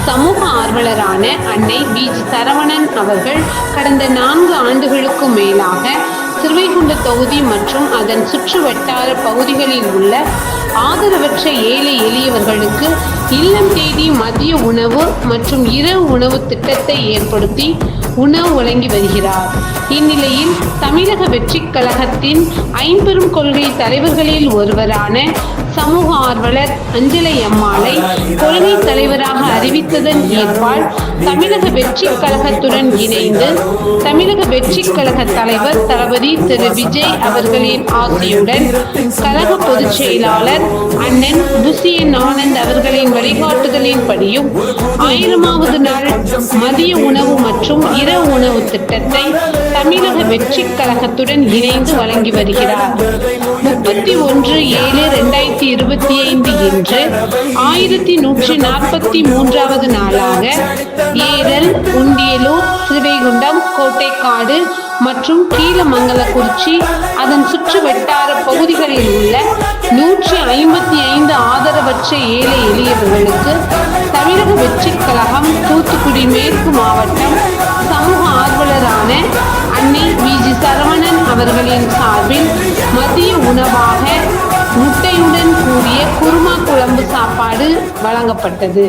சமூக ஆர்வலரான அன்னை வி.ஜி. சரவணன் அவர்கள் கடந்த 4 ஆண்டுகளுக்கும் மேலாக ஸ்ரீவைகுண்ட தொகுதி மற்றும் அதன் சுற்று வட்டார பகுதிகளில் உள்ள ஆதரவற்ற ஏழை எளியவர்களுக்கு இல்லம் தேடி மதிய உணவு மற்றும் இரவு உணவு திட்டத்தை ஏற்படுத்தி உணவு வழங்கி வருகிறார். இந்நிலையில் தமிழக வெற்றிக் கழகத்தின் 5 பெரும் கொள்கை தலைவர்களில் ஒருவரான சமூக ஆர்வலர் அஞ்சலை அம்மாளை கொள்கை தலைவராக அறிவித்ததன் ஏற்பால் தமிழக வெற்றிக் கழகத்துடன் இணைந்து தமிழக வெற்றிக் கழக தலைவர் தளபதி திரு விஜய் அவர்களின் ஆசையுடன் கழக பொதுச் செயலாளர் அண்ணன் புசியன் ஆனந்த் அவர்களின் வழிகாட்டுதலின்படியும் 1000வது நாள் மதிய உணவு மற்றும் இரவு உணவு திட்டத்தை தமிழக வெற்றிக் கழகத்துடன் இணைந்து வழங்கி வருகிறார். 31/7/2025 இன்று 1143வது நாளாக ஏரல், உண்டியலூர், ஸ்ரீவைகுண்டம், கோட்டைக்காடு மற்றும் கீழமங்கலக்குறிச்சி அதன் சுற்று வட்டார பகுதிகளில் உள்ள 155 ஆதரவற்ற ஏழை எளியவர்களுக்கு தமிழக வெற்றிக் கழகம் தூத்துக்குடி மேற்கு மாவட்டம் சமூக ஆர்வலரான அன்னை வி.ஜி. சரவணன் அவர்களின் சார்பில் மதிய உணவாக முட்டையுடன் கூடிய குருமா குழம்பு சாப்பாடு வழங்கப்பட்டது.